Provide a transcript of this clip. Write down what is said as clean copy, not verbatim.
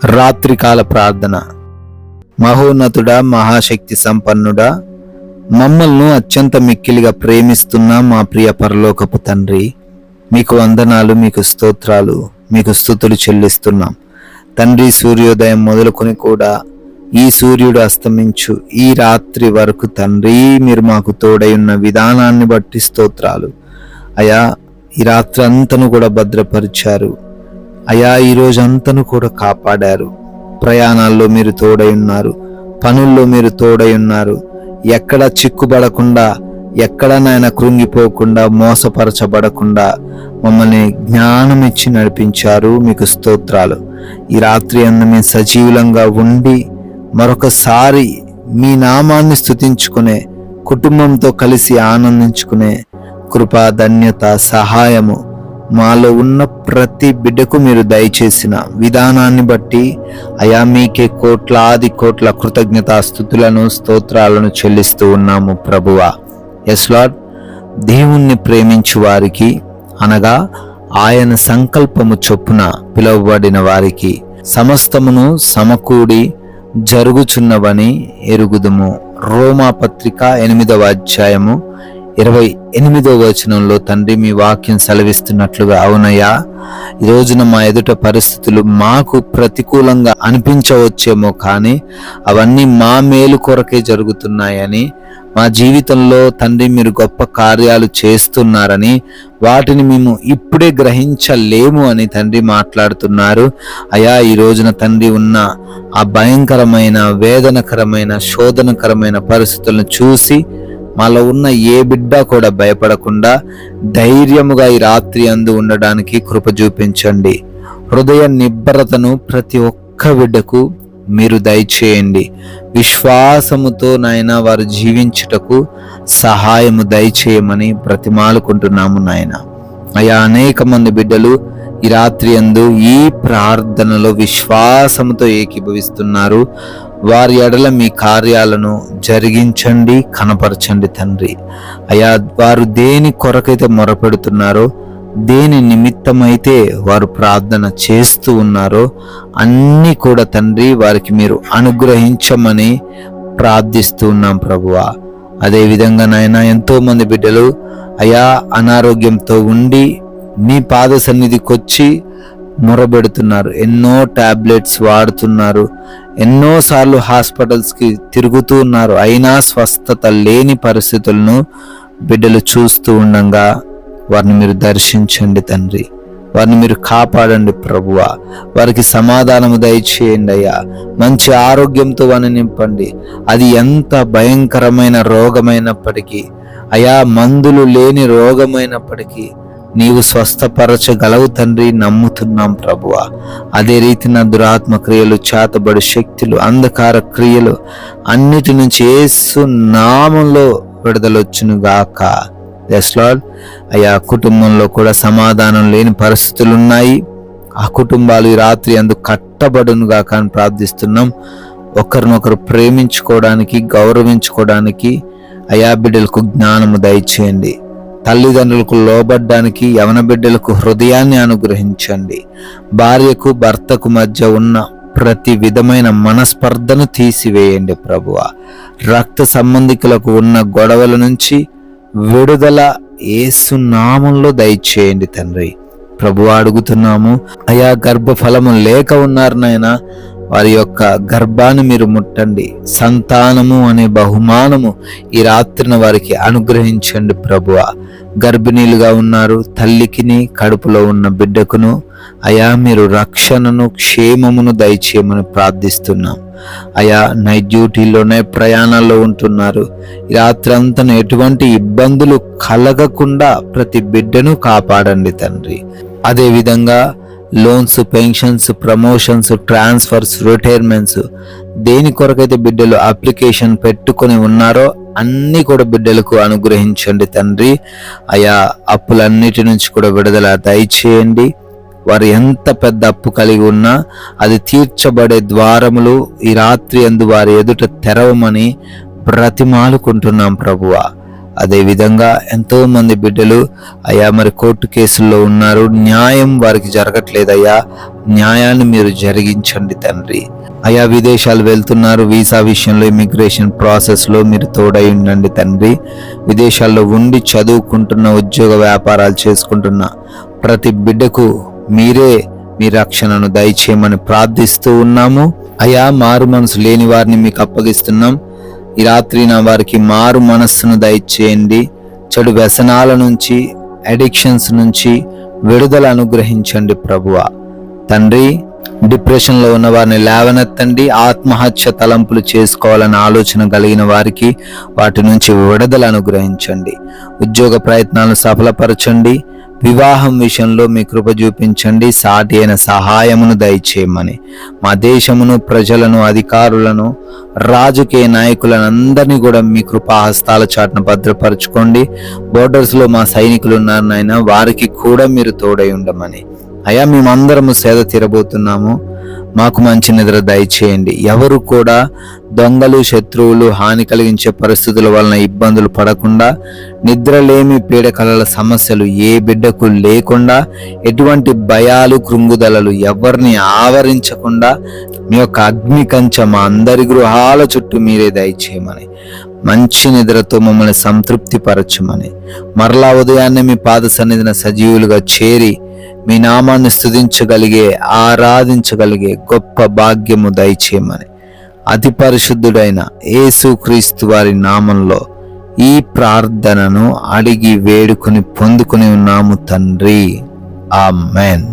రాత్రికాల ప్రార్థన. మహోన్నతుడా, మహాశక్తి సంపన్నుడా, మమ్మల్ని అత్యంత మిక్కిలిగా ప్రేమిస్తున్న మా ప్రియ పరలోకపు తండ్రి, మీకు వందనాలు, మీకు స్తోత్రాలు, మీకు స్తుతులు చెల్లిస్తున్నాం తండ్రి. సూర్యోదయం మొదలుకొని కూడా ఈ సూర్యుడు అస్తమించు ఈ రాత్రి వరకు తండ్రి, మీరు మాకు తోడై ఉన్న విధానాన్ని బట్టి స్తోత్రాలు అయా. ఈ రాత్రి అంతను కూడా భద్రపరిచారు అయా, ఈ రోజంతను కూడా కాపాడారు. ప్రయాణాల్లో మీరు తోడై ఉన్నారు, పనుల్లో మీరు తోడై ఉన్నారు. ఎక్కడ చిక్కుబడకుండా, ఎక్కడ నాయన కృంగిపోకుండా, మోసపరచబడకుండా మమ్మల్ని జ్ఞానం ఇచ్చి నడిపించారు. మీకు స్తోత్రాలు. ఈ రాత్రి అందు మేము సజీవులంగా ఉండి మరొకసారి మీ నామాన్ని స్తుతించుకునే, కుటుంబంతో కలిసి ఆనందించుకునే కృపా, ధన్యత, సహాయము మాలో ఉన్న ప్రతి బిడ్డకు మీరు దయచేసిన విధానాన్ని బట్టి అయా మీకే కోట్లాది కోట్ల కృతజ్ఞతాస్తుతులను, స్తోత్రాలను చెల్లిస్తూ ఉన్నాము ప్రభువా. Yes Lord. దేవుణ్ణి ప్రేమించు వారికి, అనగా ఆయన సంకల్పము చొప్పున పిలువబడిన వారికి సమస్తమును సమకూడి జరుగుచున్నవని ఎరుగుదుము. రోమా పత్రిక 8వ అధ్యాయము 28వ వచనంలో తండ్రి మీ వాక్యం సెలవిస్తున్నట్లుగా, అవునయ్యా, ఈ రోజున మా ఎదుట పరిస్థితులు మాకు ప్రతికూలంగా అనిపించవచ్చేమో, కానీ అవన్నీ మా మేలు కొరకే జరుగుతున్నాయని, మా జీవితంలో తండ్రి మీరు గొప్ప కార్యాలు చేస్తున్నారని, వాటిని మేము ఇప్పుడే గ్రహించలేము అని తండ్రి మాట్లాడుతున్నారు. అయా, ఈ రోజున తండ్రి ఉన్న ఆ భయంకరమైన, వేదనకరమైన, శోధనకరమైన పరిస్థితులను చూసి మాలో ఉన్న ఏ బిడ్డ కూడా భయపడకుండా ధైర్యముగా ఈ రాత్రి అందు ఉండడానికి కృప చూపించండి. హృదయ నిబ్బరతను ప్రతి ఒక్క బిడ్డకు మీరు దయచేయండి. విశ్వాసముతో నాయన వారు జీవించుటకు సహాయము దయచేయమని బ్రతిమాలుకుంటున్నాము నాయన. అయా, అనేక మంది బిడ్డలు ఈ రాత్రి అందు ఈ ప్రార్థనలో విశ్వాసముతో ఏకీభవిస్తున్నారు. వారి ఎడల మీ కార్యాలను జరిగించండి, కనపరచండి తండ్రి. అయా, వారు దేని కొరకైతే మొరపెడుతున్నారో, దేని నిమిత్తమైతే వారు ప్రార్థన చేస్తూ ఉన్నారో అన్నీ కూడా తండ్రి వారికి మీరు అనుగ్రహించమని ప్రార్థిస్తూ ఉన్నాం ప్రభువా. అదేవిధంగా నాయన, ఎంతో మంది బిడ్డలు అయా అనారోగ్యంతో ఉండి మీ పాద సన్నిధికి వచ్చి మొరబెడుతున్నారు. ఎన్నో టాబ్లెట్స్ వాడుతున్నారు, ఎన్నోసార్లు హాస్పిటల్స్కి తిరుగుతూ ఉన్నారు. అయినా స్వస్థత లేని పరిస్థితులను బిడ్డలు చూస్తూ ఉండగా వారిని మీరు దర్శించండి తండ్రి. వారిని మీరు కాపాడండి ప్రభువా. వారికి సమాధానము దయచేయండి అయ్యా. మంచి ఆరోగ్యంతో వారిని నింపండి. అది ఎంత భయంకరమైన రోగమైనప్పటికీ, అయా మందులు లేని రోగమైనప్పటికీ నీవు స్వస్థపరచగలవు తండ్రి, నమ్ముతున్నాం ప్రభువా. అదే రీతిన దురాత్మ క్రియలు, చేతబడి శక్తులు, అంధకార క్రియలు అన్నిటి నుంచి యేసు నామంలో విడుదలొచ్చును గాక. Yes Lord. అయ్యా, కుటుంబంలో కూడా సమాధానం లేని పరిస్థితులు ఉన్నాయి. ఆ కుటుంబాలు ఈ రాత్రి అందుకు కట్టబడును గాక అని ప్రార్థిస్తున్నాం. ఒకరినొకరు ప్రేమించుకోవడానికి, గౌరవించుకోవడానికి అయా బిడ్డలకు జ్ఞానము దయచేయండి. తల్లిదండ్రులకు లోబడ్డానికి యవన బిడ్డలకు హృదయాన్ని అనుగ్రహించండి. భార్యకు భర్తకు మధ్య ఉన్న ప్రతి విధమైన మనస్పర్ధను తీసివేయండి ప్రభువా. రక్త సంబంధికులకు ఉన్న గొడవల నుంచి విడుదల యేసు నామంలో దయచేయండి తండ్రి. ప్రభువా, అడుగుతున్నాము అయా, గర్భఫలము లేక ఉన్నారు నాయన, వారి యొక్క గర్భాన్ని మీరు ముట్టండి. సంతానము అనే బహుమానము ఈ రాత్రిన వారికి అనుగ్రహించండి ప్రభువా. గర్భిణీలుగా ఉన్నారు, తల్లికిని కడుపులో ఉన్న బిడ్డకును అయా మీరు రక్షణను, క్షేమమును దయచేయమని ప్రార్థిస్తున్నాం. అయా, నైట్ డ్యూటీలోనే ప్రయాణాల్లో ఉంటున్నారు. ఈ రాత్రి అంతా ఎటువంటి ఇబ్బందులు కలగకుండా ప్రతి బిడ్డను కాపాడండి తండ్రి. అదేవిధంగా loans, pensions, promotions, transfers, retirements దేని కొరకైతే బిడ్డలు అప్లికేషన్ పెట్టుకొని ఉన్నారో అన్నీ కూడా బిడ్డలకు అనుగ్రహించండి తండ్రి. అయా, అప్పులన్నిటి నుంచి కూడా విడుదల దయచేయండి. వారు ఎంత పెద్ద అప్పు కలిగి ఉన్నా అది తీర్చబడే ద్వారములు ఈ రాత్రి అందు వారి ఎదుట తెరవమని బ్రతిమాలుకుంటున్నాం ప్రభువా. అదేవిధంగా ఎంతో మంది బిడ్డలు అయ్యా మరి కోర్టు కేసుల్లో ఉన్నారు, న్యాయం వారికి జరగట్లేదయ్యా, న్యాయాన్ని మీరు జరిగించండి తండ్రి. అయా విదేశాలు వెళ్తున్నారు, వీసా విషయంలో ఇమిగ్రేషన్ ప్రాసెస్లో మీరు తోడై ఉండండి తండ్రి. విదేశాల్లో ఉండి చదువుకుంటున్న, ఉద్యోగ వ్యాపారాలు చేసుకుంటున్న ప్రతి బిడ్డకు మీరే మీ రక్షణను దయచేయమని ప్రార్థిస్తూ ఉన్నాము. అయా మారు మనసు లేని వారిని మీకు అప్పగిస్తున్నాం. ఈ రాత్రి నా వారికి మారు మనస్సును దయచేయండి. చెడు వ్యసనాల నుంచి, అడిక్షన్స్ నుంచి విడుదల అనుగ్రహించండి ప్రభువా. తండ్రి, డిప్రెషన్లో ఉన్న వారిని లేవనెత్తండి. ఆత్మహత్య తలంపులు చేసుకోవాలన్న ఆలోచన కలిగిన వారికి వాటి నుంచి విడుదల అనుగ్రహించండి. ఉద్యోగ ప్రయత్నాలను సఫలపరచండి. వివాహం విషయంలో మీ కృప చూపించండి. సాటి అయిన సహాయమును దయచేయమని మా దేశమును, ప్రజలను, అధికారులను, రాజకీయ నాయకులను అందరినీ కూడా మీ కృపాహస్తాల చాటున భద్రపరచుకోండి. బోర్డర్స్లో మా సైనికులు ఉన్నారు నాయన, వారికి కూడా మీరు తోడై ఉండమని. అయ్యా మేమందరము సేద తీరబోతున్నాము, మాకు మంచి నిద్ర దయచేయండి. ఎవరు కూడా దొంగలు, శత్రువులు, హాని కలిగించే పరిస్థితుల వలన ఇబ్బందులు పడకుండా, నిద్రలేమి, పీడకలల సమస్యలు ఏ బిడ్డకు లేకుండా, ఎటువంటి భయాలు, కృంగుదలలు ఎవరిని ఆవరించకుండా మీ యొక్క అగ్ని కంచె మా అందరి గృహాల చుట్టూ మీరే దయచేయమని, మంచి నిద్రతో మమ్మల్ని సంతృప్తి పరచమని, మరలా ఉదయాన్నే మీ పాద సన్నిధిన సజీవులుగా చేరి మీ నామాన్ని స్తుతించగలిగే, ఆరాధించగలిగే గొప్ప భాగ్యము దయచేయమని అతి పరిశుద్ధుడైన యేసుక్రీస్తు వారి నామంలో ఈ ప్రార్థనను అడిగి వేడుకొని పొందుకొని ఉన్నాము తండ్రి. ఆమేన్.